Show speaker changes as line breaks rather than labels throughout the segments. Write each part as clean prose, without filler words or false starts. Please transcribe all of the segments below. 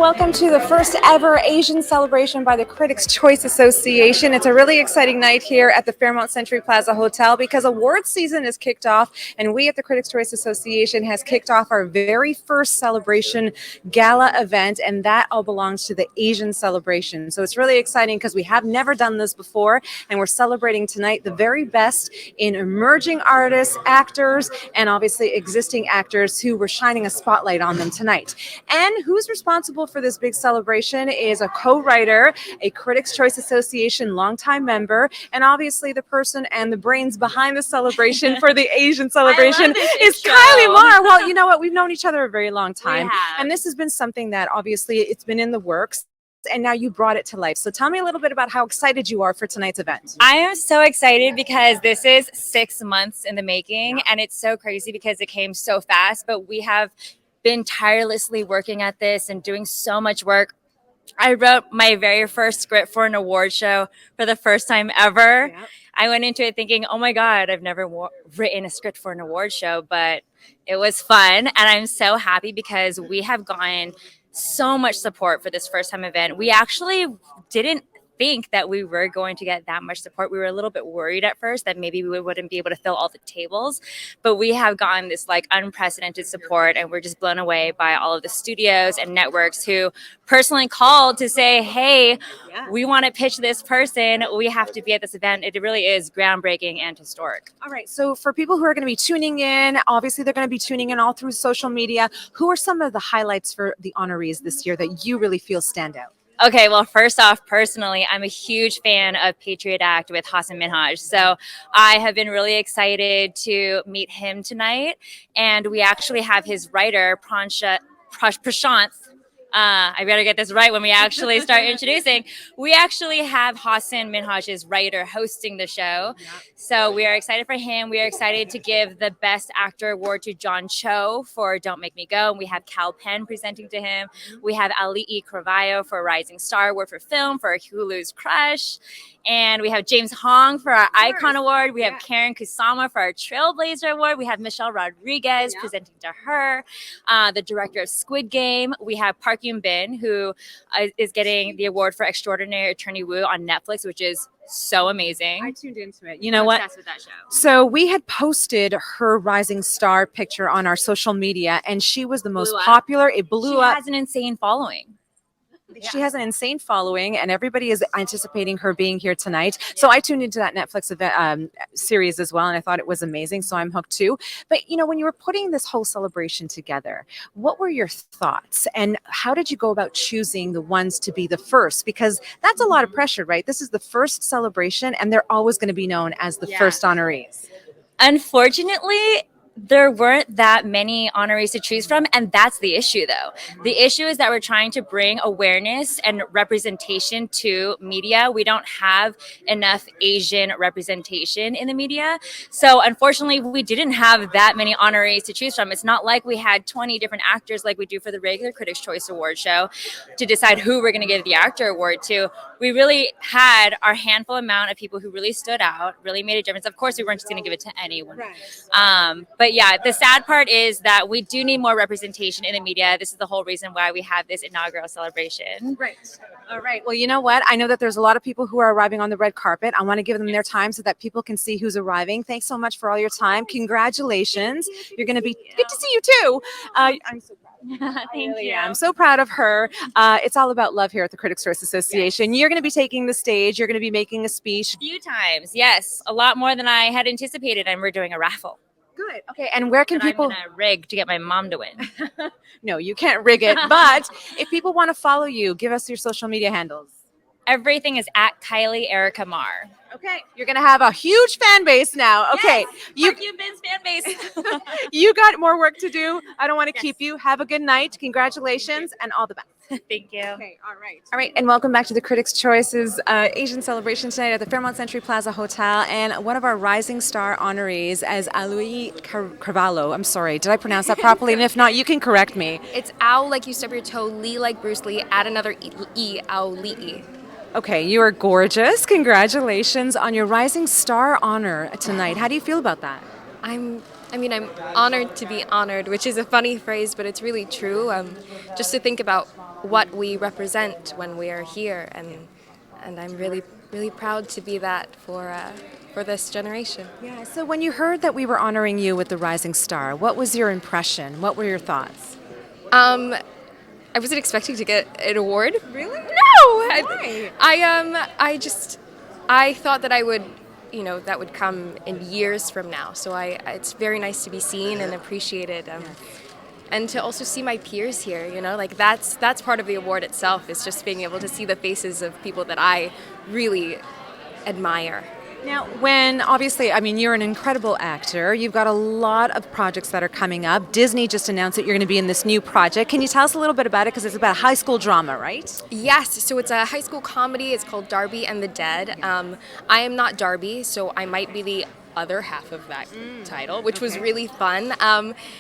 welcome to the first ever Asian celebration by the Critics' Choice Association. It's a really exciting night here at the Fairmont Century Plaza Hotel because awards season is kicked off, and we at the Critics' Choice Association has kicked off our very first celebration gala event, and that all belongs to the Asian celebration. So it's really exciting because we have never done this before, and we're celebrating tonight the very best in emerging artists, actors, and obviously existing actors who were shining a spotlight on them tonight. And who's responsible for this big celebration is a co-writer, a Critics' Choice Association longtime member, and obviously the person and the brains behind the celebration for the Asian celebration is Kylie Mar. Well, you know what? We've known each other a very long time, and this has been something that obviously it's been in the works. And now you brought it to life. So tell me a little bit about how excited you are for tonight's event.
I am so excited because this is 6 months in the making, and it's so crazy because it came so fast, but we have been tirelessly working at this and doing so much work. I wrote my very first script for an award show for the first time ever. Yep. I went into it thinking, oh my God, I've never written a script for an award show, but it was fun. And I'm so happy because we have gotten so much support for this first time event. We actually didn't think that we were going to get that much support. We were a little bit worried at first that maybe we wouldn't be able to fill all the tables, but we have gotten this like unprecedented support, and we're just blown away by all of the studios and networks who personally called to say, hey, we want to pitch this person. We have to be at this event. It really is groundbreaking and historic.
All right. So for people who are going to be tuning in, obviously they're going to be tuning in all through social media. Who are some of the highlights for the honorees this year that you really feel stand out?
Okay, well, first off, personally, I'm a huge fan of Patriot Act with Hasan Minhaj. So I have been really excited to meet him tonight. And we actually have his writer, Prashanth. I better get this right when we actually start introducing. We actually have Hasan Minhaj's writer hosting the show. So we are excited for him. We are excited to give the Best Actor Award to Chao for Don't Make Me Go. And we have Cal Penn presenting to him. We have Auli'i Cravalho for Rising Star Award for Film for Hulu's Crush. And we have James Hong for our Icon Award. We have Karen Kusama for our Trailblazer Award. We have Michelle Rodriguez presenting to her. The director of Squid Game. We have Park Yoon-bin, who is getting the award for Extraordinary Attorney Woo on Netflix, which is so amazing.
I tuned into it. You know what?
Obsessed with that show.
So we had posted her Rising Star picture on our social media, and she was the most popular. It blew up.
She has an insane following.
She has an insane following, and everybody is anticipating her being here tonight. So I tuned into that Netflix event, series as well, and I thought it was amazing. So I'm hooked too. But you know, when you were putting this whole celebration together, what were your thoughts, and how did you go about choosing the ones to be the first? Because that's a lot of pressure, right? This is the first celebration, and they're always going to be known as the first honorees.
Unfortunately, there weren't that many honorees to choose from, and that's the issue, though. The issue is that we're trying to bring awareness and representation to media. We don't have enough Asian representation in the media, so unfortunately, we didn't have that many honorees to choose from. It's not like we had 20 different actors like we do for the regular Critics' Choice Award show to decide who we're going to give the actor award to. We really had our handful amount of people who really stood out, really made a difference. Of course, we weren't just going to give it to anyone. But yeah, the sad part is that we do need more representation in the media. This is the whole reason why we have this inaugural celebration.
Right. All right. Well, you know what? I know that there's a lot of people who are arriving on the red carpet. I want to give them their time so that people can see who's arriving. Thanks so much for all your time. Congratulations. You're going to be good to see you too. I'm so proud.
Thank you.
I'm so proud of her. It's all about love here at the Critics' Choice Association. You're going to be taking the stage. You're going to be making a speech.
A few times. Yes. A lot more than I had anticipated. And we're doing a raffle.
Good. Okay. And where can people?
I'm going to rig to get my mom to win.
No, you can't rig it. But if people want to follow you, give us your social media handles.
Everything is at Kylie Erica Mar.
Okay. You're going to have a huge fan base now. Okay.
Yes, you've been fan base.
You got more work to do. I don't want to keep you. Have a good night. Congratulations and all the best.
Thank you.
Okay. All right. All right. And welcome back to the Critics' Choice's Asian celebration tonight at the Fairmont Century Plaza Hotel. And one of our Rising Star honorees as Auli'i Cravalho. I'm sorry. Did I pronounce that properly? And if not, you can correct me.
It's ow like you stub your toe, Lee like Bruce Lee, add another E, Auli'i.
Okay, you are gorgeous. Congratulations on your Rising Star honor tonight. How do you feel about that?
I'm honored to be honored, which is a funny phrase, but it's really true. Just to think about what we represent when we are here, and I'm really proud to be that for this generation.
Yeah. So when you heard that we were honoring you with the Rising Star, what was your impression? What were your thoughts?
I wasn't expecting to get an award.
Really?
No.
Why?
I thought that I would, that would come in years from now. So it's very nice to be seen and appreciated, and to also see my peers here. Like that's part of the award itself. Is just being able to see the faces of people that I really admire.
Now, obviously, you're an incredible actor. You've got a lot of projects that are coming up. Disney just announced that you're going to be in this new project. Can you tell us a little bit about it? Because it's about a high school drama, right?
Yes, so it's a high school comedy. It's called Darby and the Dead. I am not Darby, so I might be the other half of that title, which was really fun.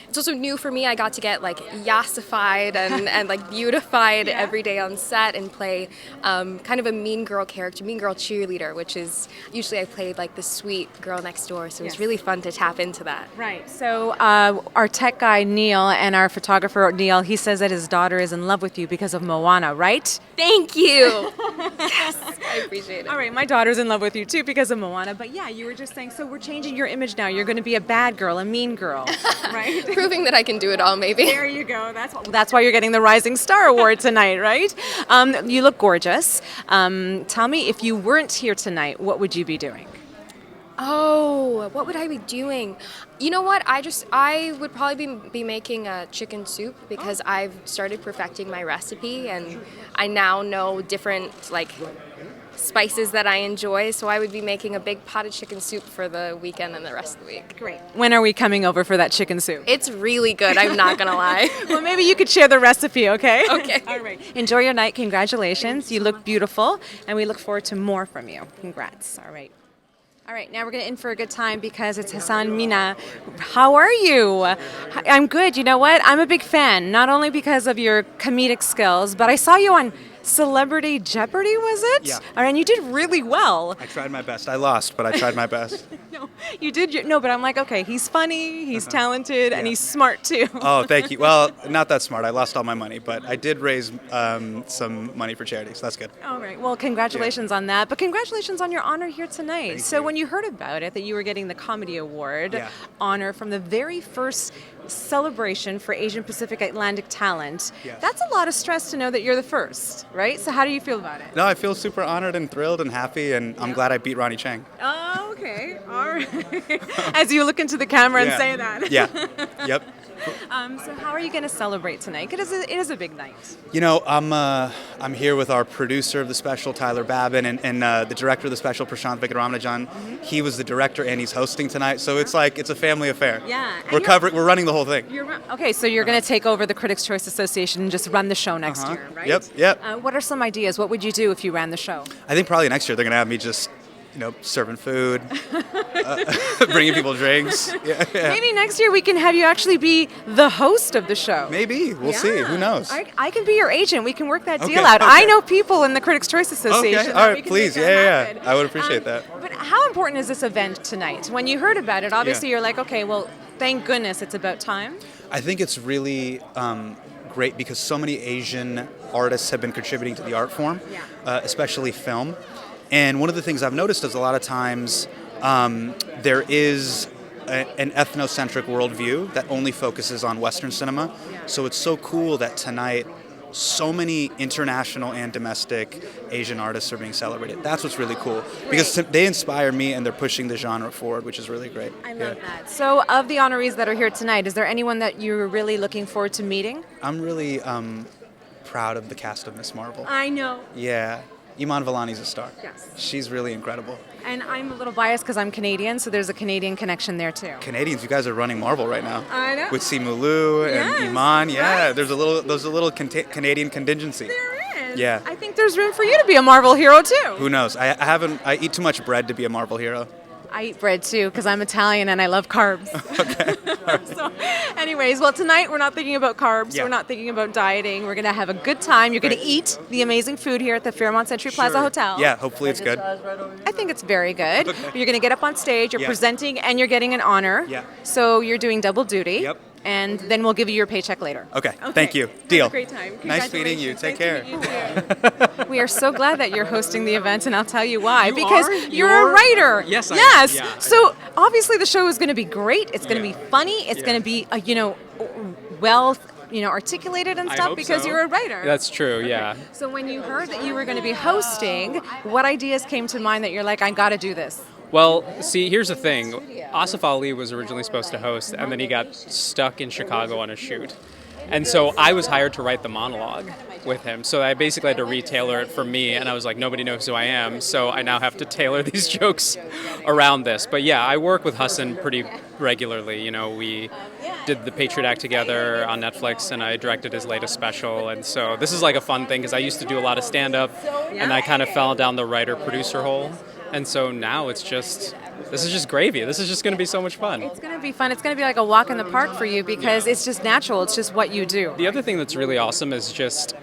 It's also new for me. I got to get like yassified and like beautified every day on set and play kind of a mean girl character, mean girl cheerleader, which is usually I played like the sweet girl next door. So it was really fun to tap into that.
Right. So our tech guy Neil and our photographer Neil, he says that his daughter is in love with you because of Moana, right?
Thank you. Yes, I appreciate it.
All right, my daughter's in love with you too because of Moana. But yeah, you were just saying, so we're changing your image now. You're going to be a bad girl, a mean girl, right?
Proving that I can do it all, maybe.
There you go. That's why you're getting the Rising Star Award tonight, right? You look gorgeous. Tell me, if you weren't here tonight, what would you be doing?
Oh, what would I be doing? You know what? I would probably be making a chicken soup because I've started perfecting my recipe and I now know different spices that I enjoy, so I would be making a big pot of chicken soup for the weekend and the rest of the week.
Great. When are we coming over for that chicken soup?
It's really good, I'm not gonna lie.
Well, maybe you could share the recipe, okay?
Okay.
All right. Enjoy your night. Congratulations. You look beautiful, and we look forward to more from you. Congrats. All right. All right, now we're going to in for a good time because it's Hasan Mina. How are you? I'm good. You know what? I'm a big fan, not only because of your comedic skills, but I saw you on Celebrity Jeopardy, was it?
Yeah.
And you did really well.
I tried my best. I lost, but I tried my best.
No, you did. No, but I'm like, okay, he's funny, he's talented, and he's smart too.
Oh, thank you. Well, not that smart. I lost all my money, but I did raise some money for charity, so that's good.
All right. Well, congratulations on that. But congratulations on your honor here tonight.
Thank you.
When you heard about it, that you were getting the Comedy Award honor from the very first celebration for Asian Pacific Atlantic talent, that's a lot of stress to know that you're the first, right? So how do you feel about it?
No, I feel super honored and thrilled and happy, and I'm glad I beat Ronnie Chang.
Oh, okay. All right. As you look into the camera and say that.
Yeah. Yep.
So how are you going to celebrate tonight? Because it is a big night.
You know, I'm here with our producer of the special, Tyler Babin, and the director of the special, Prashanth Venkataramanujam. He was the director and he's hosting tonight, so it's a family affair.
Yeah.
We're running the whole thing.
Okay, so you're going to take over the Critics' Choice Association and just run the show next year, right?
Yep.
What are some ideas? What would you do if you ran the show?
I think probably next year they're going to have me just serving food, bringing people drinks. Yeah.
Maybe next year we can have you actually be the host of the show.
Maybe. We'll see. Who knows?
I can be your agent. We can work that deal
Okay,
out.
okay.
I know people in the Critics' Choice Association.
Okay. All right, please. Yeah. I would appreciate that.
But how important is this event tonight? When you heard about it, obviously you're like, okay, well, thank goodness it's about time.
I think it's really great because so many Asian artists have been contributing to the art form, especially film. And one of the things I've noticed is a lot of times there is an ethnocentric worldview that only focuses on Western cinema. So it's so cool that tonight so many international and domestic Asian artists are being celebrated. That's what's really cool because they inspire me and they're pushing the genre forward, which is really great.
I love that. So of the honorees that are here tonight, is there anyone that you're really looking forward to meeting?
I'm really proud of the cast of Miss Marvel.
I know.
Yeah. Iman Vellani's a star.
Yes.
She's really incredible.
And I'm a little biased because I'm Canadian, so there's a Canadian connection there too.
Canadians, you guys are running Marvel right now.
I know.
With Simu Liu and Iman. Yeah, there's a little Canadian contingency.
There is.
Yeah.
I think there's room for you to be a Marvel hero too.
Who knows? I eat too much bread to be a Marvel hero.
I eat bread too because I'm Italian and I love carbs.
Okay.
So, anyways, well, tonight we're not thinking about carbs. We're not thinking about dieting. We're going to have a good time. You're going to eat the amazing food here at the Fairmont Century Plaza Hotel.
Yeah, hopefully it's good.
I think it's very good. You're going to get up on stage. You're presenting and you're getting an honor.
Yeah.
So you're doing double duty.
Yep.
and then we'll give you your paycheck later.
Okay. Thank you.
Have
Deal.
a great time.
Nice meeting you. Take care.
We are so glad that you're hosting the event, and I'll tell you why.
You
because
are?
you're a writer.
Yes, I am.
Yes.
Yeah.
So obviously the show is going to be great. It's going to be funny. It's going to be, well, articulated and
I
stuff
hope
because
so.
you're a writer.
That's true, yeah.
So when you heard that you were going to be hosting, what ideas came to mind that you're like, I got to do this?
Well, see, here's the thing. Asif Ali was originally supposed to host, and then he got stuck in Chicago on a shoot. And so I was hired to write the monologue with him. So I basically had to retailer it for me, and I was like, nobody knows who I am, so I now have to tailor these jokes around this. But yeah, I work with Hasan pretty regularly. We did the Patriot Act together on Netflix, and I directed his latest special. And so this is like a fun thing, because I used to do a lot of stand-up, and I kind of fell down the writer-producer hole. And so now this is just gravy. This is just going to be so much fun.
It's going to be fun. It's going to be like a walk in the park for you because it's just natural. It's just what you do.
The other thing that's really awesome is just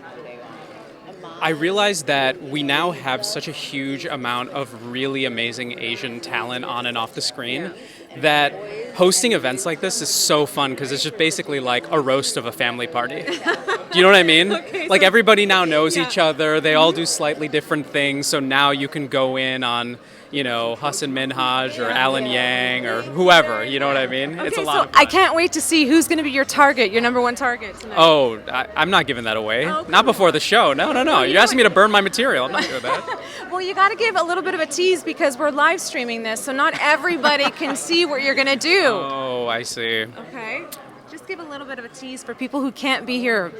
I realized that we now have such a huge amount of really amazing Asian talent on and off the screen that hosting events like this is so fun because it's just basically like a roast of a family party. Do you know what I mean? Like everybody now knows each other. They all do slightly different things. So now you can go in on, Hasan Minhaj or Alan Yang or whoever. You know what I mean? It's a lot of fun.
I can't wait to see who's going to be your target, your number one target tonight.
Oh, I'm not giving that away. Not before the show. No. You're asking me to burn my material. I'm not doing that.
Well, you got to give a little bit of a tease because we're live streaming this, so not everybody can see what you're going to do.
Oh, I see.
Okay. Just give a little bit of a tease for people who can't be here.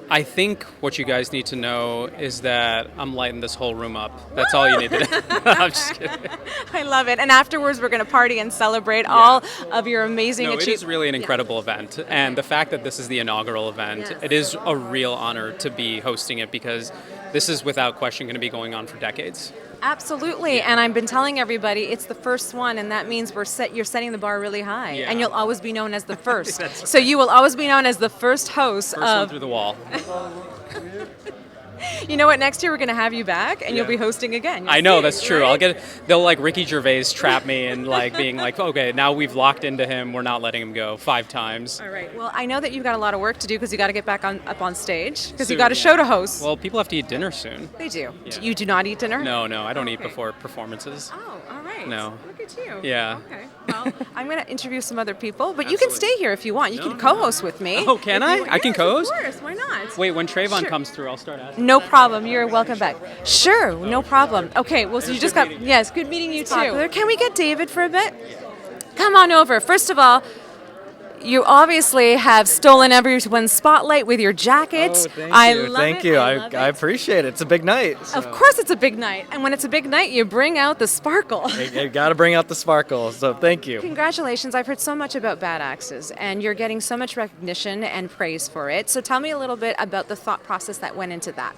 I think what you guys need to know is that I'm lighting this whole room up. That's all you need to know. I'm just kidding.
I love it. And afterwards, we're going to party and celebrate all of your amazing achievements.
It is really an incredible event. And the fact that this is the inaugural event, it is a real honor to be hosting it because this is without question going to be going on for decades.
Absolutely, and I've been telling everybody it's the first one, and that means you're setting the bar really high, and you'll always be known as the first. So you will always be known as the first host
one through the wall.
You know what? Next year we're going to have you back, and you'll be hosting again.
I know, that's true. Right? They'll like Ricky Gervais trap me and like being like, okay, now we've locked into him. We're not letting him go 5 times.
All right. Well, I know that you've got a lot of work to do because you got to get back up on stage because you've got a show to host.
Well, people have to eat dinner soon.
They do.
Yeah.
You do not eat dinner?
No, I don't eat before performances.
Oh, all right.
No.
Look at you.
Yeah.
Okay. Well, I'm going to interview some other people, but you can stay here if you want. You can co-host with me.
Oh, can I? I can co-host?
Of course. Why not?
Wait, when Trayvon comes through, I'll start asking.
No problem. You're welcome back. Sure, no problem. Okay, well, so you just got, yes, good meeting you too. Can we get David for a bit? Come on over. First of all, you obviously have stolen everyone's spotlight with your jacket.
Oh, thank you.
I love
thank
it.
you.
I love
I
it.
appreciate it. It's a big night. So.
Of course it's a big night. And when it's a big night, you bring out the sparkle.
You got to bring out the sparkle. So thank you.
Congratulations. I've heard so much about Bad Axes, and you're getting so much recognition and praise for it. So tell me a little bit about the thought process that went into that.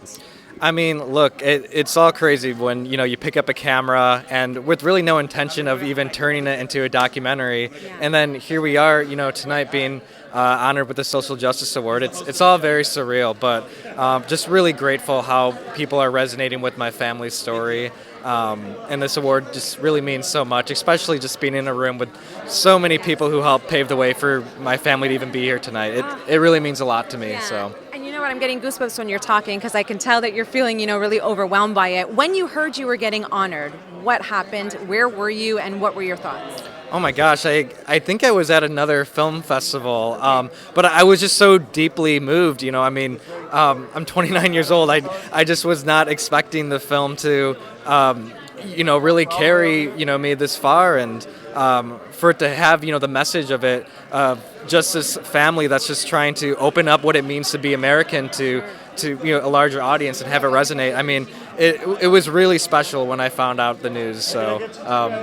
I mean, look, it's all crazy when, you pick up a camera and with really no intention of even turning it into a documentary. And then here we are, tonight being honored with the Social Justice Award. It's all very surreal, but just really grateful how people are resonating with my family's story. And this award just really means so much, especially just being in a room with so many people who helped pave the way for my family to even be here tonight. It really means a lot to me.
Yeah.
So.
And you know what? I'm getting goosebumps when you're talking because I can tell that you're feeling, really overwhelmed by it. When you heard you were getting honored, what happened? Where were you? And what were your thoughts?
Oh my gosh, I think I was at another film festival, but I was just so deeply moved, I'm 29 years old. I just was not expecting the film to, really carry, me this far, and for it to have, the message of it, just this family that's just trying to open up what it means to be American to a larger audience and have it resonate. I mean, it was really special when I found out the news. So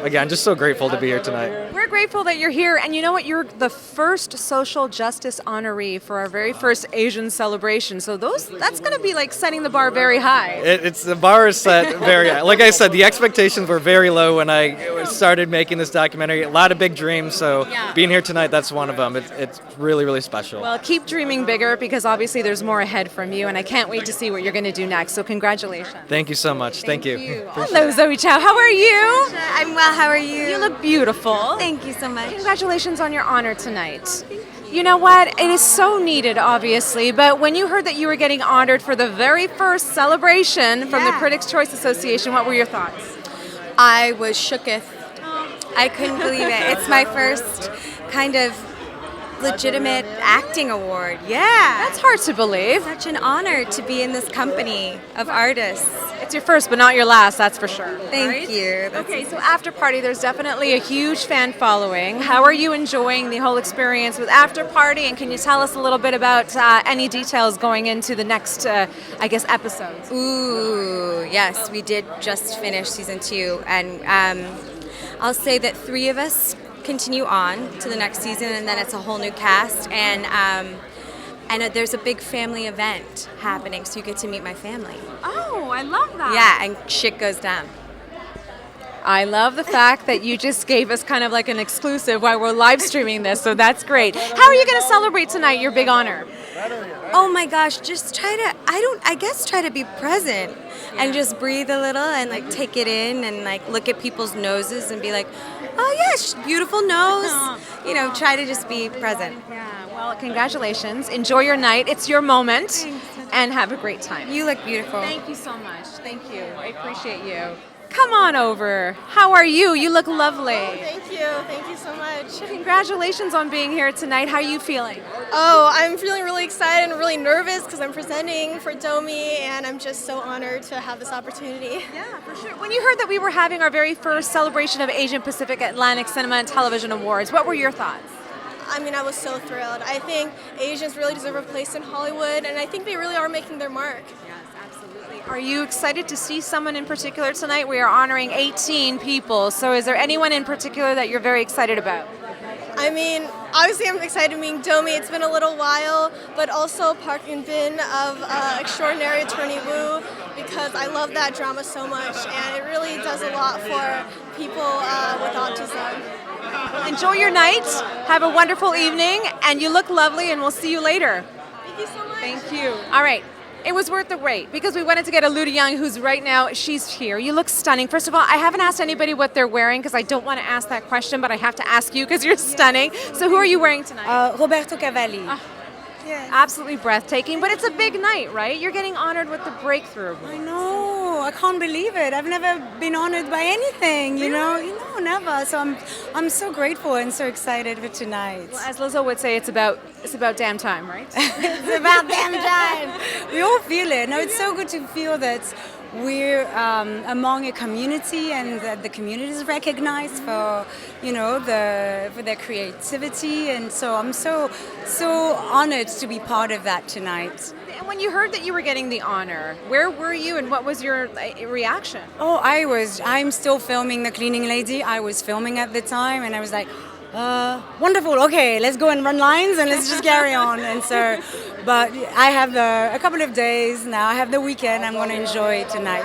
again, just so grateful to be here tonight.
We're grateful that you're here, and you know what? You're the first social justice honoree for our very first Asian celebration. So that's going to be like setting the bar very high.
The bar is set very high. Like I said, the expectations were very low when I started making this documentary. A lot of big dreams, so being here tonight, that's one of them. It's really, really special.
Well, keep dreaming bigger because obviously there's more ahead from you, and I can't wait to see what you're going to do next. So congratulations.
Thank you so much. Thank you.
Hello, Zoe Chao. How are you?
I'm well. How are you?
You look beautiful.
Thank you so much.
Congratulations on your honor tonight. You know what? It is so needed, obviously, but when you heard that you were getting honored for the very first celebration from the Critics' Choice Association, what were your thoughts?
I was shooketh. I couldn't believe it. It's my first kind of legitimate acting award. Yeah.
That's hard to believe.
Such an honor to be in this company of artists.
It's your first, but not your last, that's for sure.
Thank you.
Okay, so after party, there's definitely a huge fan following. How are you enjoying the whole experience with after party? And can you tell us a little bit about any details going into the next, episodes?
Ooh, yes, we did just finish season 2, and I'll say that 3 of us continue on to the next season, and then it's a whole new cast, and there's a big family event happening, so you get to meet my family.
Oh, I love that.
Yeah, and shit goes down.
I love the fact that you just gave us kind of like an exclusive while we're live streaming this, so that's great. How are you going to celebrate tonight, your big honor?
Oh my gosh, just try to be present and just breathe a little and like take it in and like look at people's noses and be like, oh yes, beautiful nose. You know, try to just be present.
Yeah, well, congratulations. Enjoy your night. It's your moment. And have a great time.
You look beautiful.
Thank you so much. Thank you. I appreciate you. Come on over. How are you? You look lovely.
Oh, thank you. Thank you so much.
Congratulations on being here tonight. How are you feeling?
Oh, I'm feeling really excited and really nervous because I'm presenting for Domi, and I'm just so honored to have this opportunity.
Yeah, for sure. When you heard that we were having our very first celebration of Asian Pacific Atlantic Cinema and Television Awards, what were your thoughts?
I mean, I was so thrilled. I think Asians really deserve a place in Hollywood, and I think they really are making their mark.
Yes, absolutely. Are you excited to see someone in particular tonight? We are honoring 18 people, so is there anyone in particular that you're very excited about?
I mean, obviously I'm excited meeting Domi. It's been a little while, but also Park Eun-bin of Extraordinary Attorney Woo, because I love that drama so much, and it really does a lot for people with autism.
Enjoy your night, have a wonderful evening, and you look lovely, and we'll see you later.
Thank you so much.
Thank you. All right. It was worth the wait because we wanted to get Èlodie, who's right now, she's here. You look stunning. First of all, I haven't asked anybody what they're wearing because I don't want to ask that question, but I have to ask you because you're stunning. So who are you wearing tonight?
Roberto Cavalli.
Yeah. Absolutely breathtaking, but it's a big night, right? You're getting honored with the Breakthrough Award.
I know. I can't believe it. I've never been honored by anything, you know, never. So I'm so grateful and so excited for tonight.
Well, as Lizzo would say, it's about damn time, right?
It's about damn time. We all feel it. No, it's so good to feel that we're among a community and that the community is recognized for, for their creativity. And so I'm so honored to be part of that tonight.
And when you heard that you were getting the honor, where were you and what was your reaction?
Oh, I'm still filming The Cleaning Lady. I was filming at the time and I was like, wonderful, okay, let's go and run lines and let's just carry on. And so, but I have a couple of days now. I have the weekend. I'm going to enjoy tonight.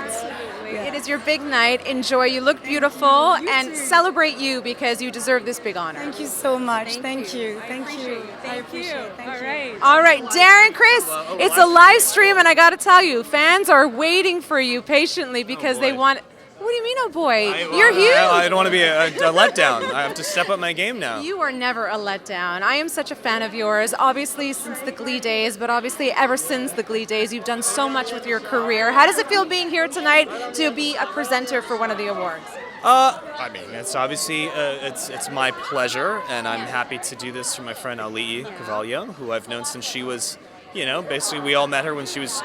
Yeah.
It is your big night. Enjoy. You look beautiful and celebrate you because you deserve this big honor.
Thank you so much. Thank you.
I appreciate it. All right, Darren, Criss, it's a live stream and I got to tell you, fans are waiting for you patiently because they want... What do you mean, oh boy? You're huge.
I don't want to be a letdown. I have to step up my game now.
You are never a letdown. I am such a fan of yours, obviously since the Glee days, but obviously ever since the Glee days, you've done so much with your career. How does it feel being here tonight to be a presenter for one of the awards?
I mean, it's obviously it's my pleasure, and I'm happy to do this for my friend Auli'i Cravalho, who I've known since she was, basically we all met her when she was,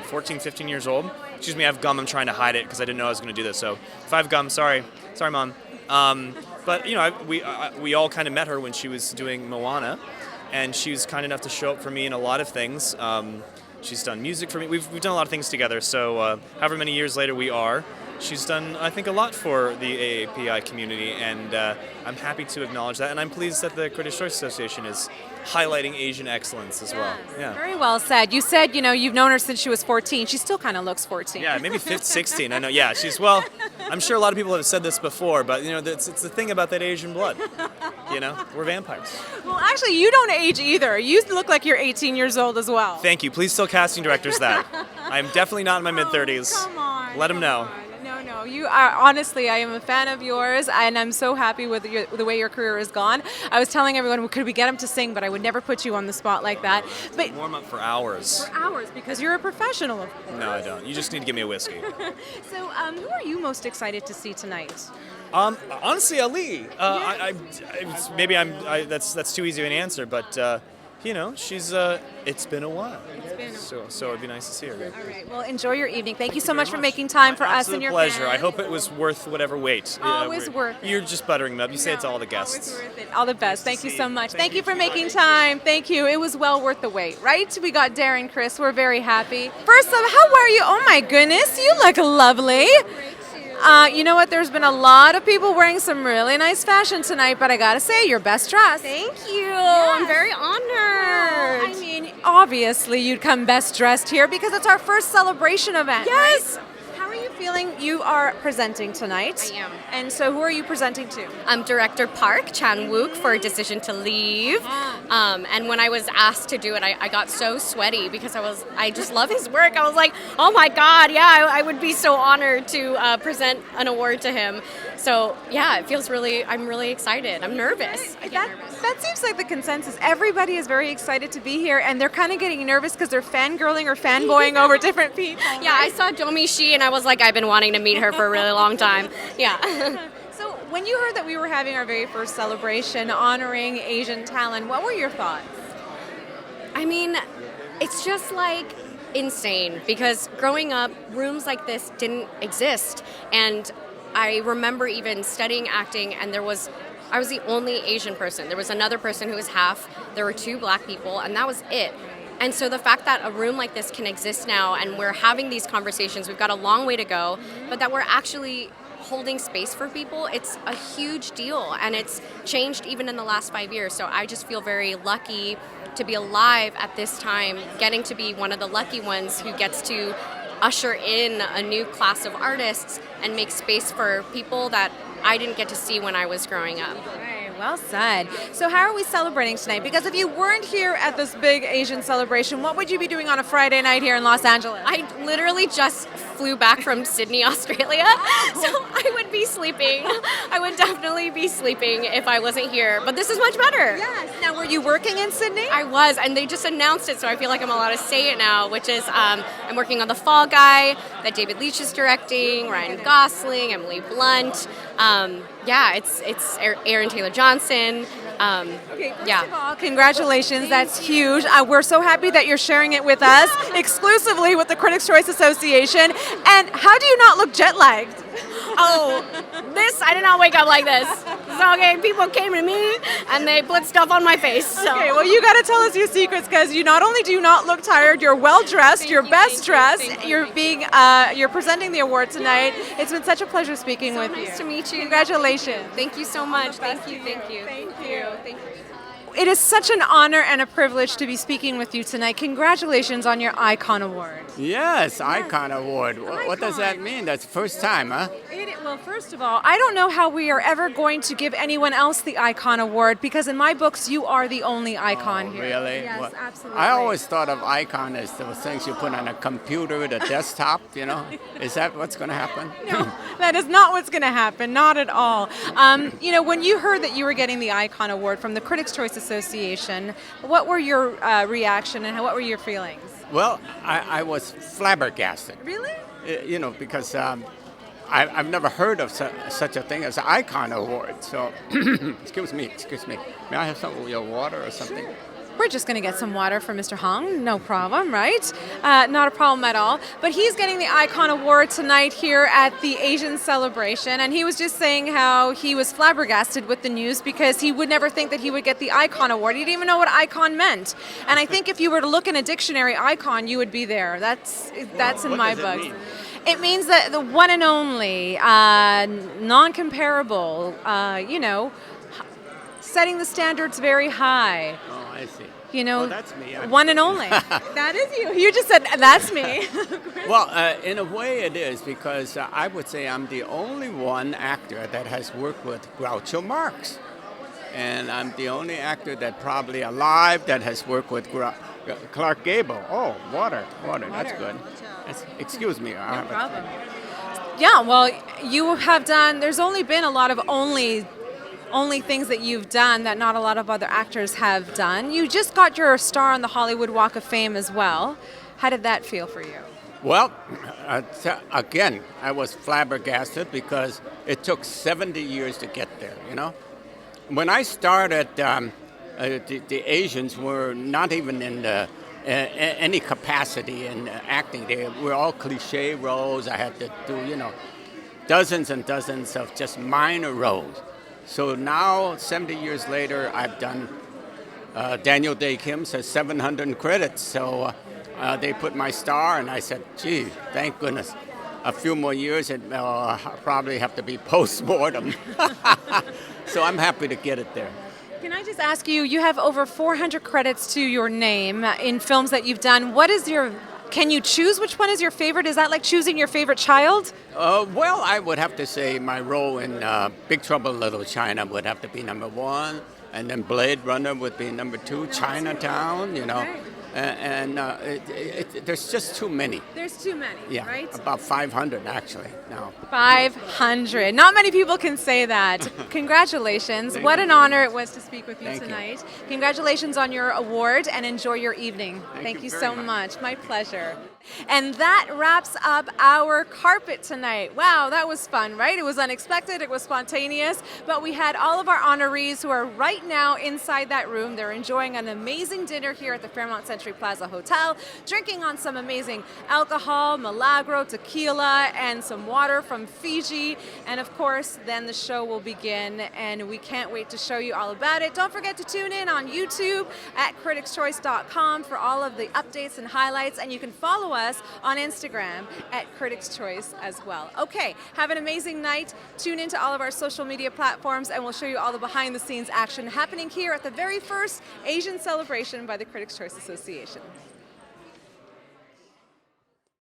14, 15 years old. Excuse me, I have gum. I'm trying to hide it because I didn't know I was going to do this. So if I have gum, sorry, Mom. But we all kind of met her when she was doing Moana, and she was kind enough to show up for me in a lot of things. She's done music for me. We've done a lot of things together. So however many years later we are, she's done, I think, a lot for the AAPI community, and I'm happy to acknowledge that. And I'm pleased that the Critics' Choice Association is highlighting Asian excellence as well. Yeah.
Very well said. You said, you've known her since she was 14. She still kind of looks 14.
Yeah, maybe 16. I know. Yeah, I'm sure a lot of people have said this before, but, it's the thing about that Asian blood. We're vampires.
Well, actually, you don't age either. You look like you're 18 years old as well.
Thank you. Please tell casting directors that. I'm definitely not in my mid-30s.
Come on.
Let them know.
No. No, you are honestly. I am a fan of yours, and I'm so happy with the way your career has gone. I was telling everyone, could we get him to sing? But I would never put you on the spot like that. But
Warm up for hours.
for hours, because you're a professional, of course.
No, I don't. You just need to give me a whiskey.
So, who are you most excited to see tonight?
Honestly, Auli'i. That's too easy of an answer, but she's. It's been a while. So it'd be nice to see her again.
All right. Well, enjoy your evening. Thank you so much for making time for us and your
pleasure.
fans.
I hope it was worth whatever wait.
Always worth it.
You're just buttering me up. You say it to all the
Always
guests.
worth it. All the best. Thank you
see
so
you.
much.
Thank
Thank you
you.
for making time. Thank you. It was well worth the wait, right? We got Darren, Criss. We're very happy. First up, how are you? Oh my goodness, you look lovely. You know what? There's been a lot of people wearing some really nice fashion tonight, but I gotta say, you're best dressed.
Thank you. I'm very honored.
I mean, obviously, you'd come best dressed here because it's our first celebration event.
Yes.
Right? How are you feeling? You are presenting tonight.
I am.
And so, who are you presenting to?
I'm Director Park Chan-wook for Decision to Leave. And when I was asked to do it, I got so sweaty because I just love his work. I was like, oh my God, yeah, I would be so honored to present an award to him. So yeah, I'm really excited. I'm nervous.
That seems like the consensus. Everybody is very excited to be here, and they're kind of getting nervous because they're fangirling or fanboying over different people.
Yeah, I saw Domi Shi and I was like, I've been wanting to meet her for a really long time. Yeah.
So when you heard that we were having our very first celebration honoring Asian talent, what were your thoughts?
I mean, it's just like insane because growing up, rooms like this didn't exist. And I remember even studying acting, and I was the only Asian person. There was another person who was half. There were 2 black people, and that was it. And so the fact that a room like this can exist now, and we're having these conversations, we've got a long way to go, but that we're actually holding space for people, it's a huge deal. And it's changed even in the last 5 years. So I just feel very lucky to be alive at this time, getting to be one of the lucky ones who gets to usher in a new class of artists and make space for people that I didn't get to see when I was growing up.
Well said. So how are we celebrating tonight? Because if you weren't here at this big Asian celebration, what would you be doing on a Friday night here in Los Angeles?
I literally just flew back from Sydney, Australia, so I would be sleeping. I would definitely be sleeping if I wasn't here, but this is much better.
Yes. Now, were you working in Sydney?
I was, and they just announced it, so I feel like I'm allowed to say it now, which is I'm working on The Fall Guy that David Leitch is directing, Ryan Gosling, Emily Blunt. It's Aaron Taylor Johnson.
First of all, congratulations. That's huge. We're so happy that you're sharing it with us exclusively with the Critics' Choice Association. And how do you not look jet lagged?
I did not wake up like this. So, okay, people came to me and they put stuff on my face. So.
Okay, well, you got to tell us your secrets because you not only do you not look tired, you're well dressed, you're best dressed. You're presenting the award tonight. It's been such a pleasure speaking with you.
Nice to meet you.
Congratulations.
Thank you so much. Thank you.
It is such an honor and a privilege to be speaking with you tonight. Congratulations on your Icon Award.
Yes, Icon Award. What does that mean? That's the first time, huh?
Well, first of all, I don't know how we are ever going to give anyone else the Icon Award because in my books, you are the only icon here.
Really?
Yes, absolutely.
I always thought of Icon as those things you put on a computer, the desktop, Is that what's going to happen?
No, that is not what's going to happen. Not at all. When you heard that you were getting the Icon Award from the Critics' Choice Association, what were your reaction and what were your feelings?
Well, I was flabbergasted.
Really?
Because I've never heard of such a thing as an Icon Award. So, excuse me. May I have some of your water or something?
We're just going to get some water for Mr. Hong. No problem, right? Not a problem at all. But he's getting the Icon Award tonight here at the Asian celebration. And he was just saying how he was flabbergasted with the news because he would never think that he would get the Icon Award. He didn't even know what icon meant. And I think if you were to look in a dictionary, icon, you would be there. That's in my books. It means that the one and only, non-comparable, setting the standards very high.
Oh, I see.
Well,
that's me.
One and only. That is you. You just said, that's me.
Well, in a way it is because I would say I'm the only one actor that has worked with Groucho Marx. And I'm the only actor that probably alive that has worked with Clark Gable. Oh, water. That's good. Excuse me.
No problem. Yeah, well, you have done, there's only been a lot of only things that you've done that not a lot of other actors have done. You just got your star on the Hollywood Walk of Fame as well. How did that feel for you?
Well, again, I was flabbergasted because it took 70 years to get there, you know? When I started, the Asians were not even in any capacity in acting. They were all cliche roles. I had to do, you know, dozens and dozens of just minor roles. So now, 70 years later, I've done, Daniel Day Kim says 700 credits. So they put my star, and I said, gee, thank goodness. A few more years, and I'll probably have to be post-mortem. So I'm happy to get it there.
Can I just ask you, you have over 400 credits to your name in films that you've done. What is your, can you choose which one is your favorite? Is that like choosing your favorite child?
Well, I would have to say my role in Big Trouble in Little China would have to be number one, and then Blade Runner would be number two, Chinatown, you know. Okay. And there's just too many.
There's too many,
yeah,
right?
About 500 actually now.
500. Not many people can say that. Congratulations. What an honor it was to speak with you tonight. Congratulations on your award and enjoy your evening. Thank you so much. My pleasure. And that wraps up our carpet tonight. Wow, that was fun, right? It was unexpected, it was spontaneous, but we had all of our honorees who are right now inside that room. They're enjoying an amazing dinner here at the Fairmont Century Plaza Hotel, drinking on some amazing alcohol, Milagro, tequila, and some water from Fiji. And of course, then the show will begin, and we can't wait to show you all about it. Don't forget to tune in on YouTube at criticschoice.com for all of the updates and highlights, and you can follow us on Instagram at Critics' Choice as well. Okay, have an amazing night. Tune into all of our social media platforms, and we'll show you all the behind-the-scenes action happening here at the very first Asian celebration by the Critics' Choice Association.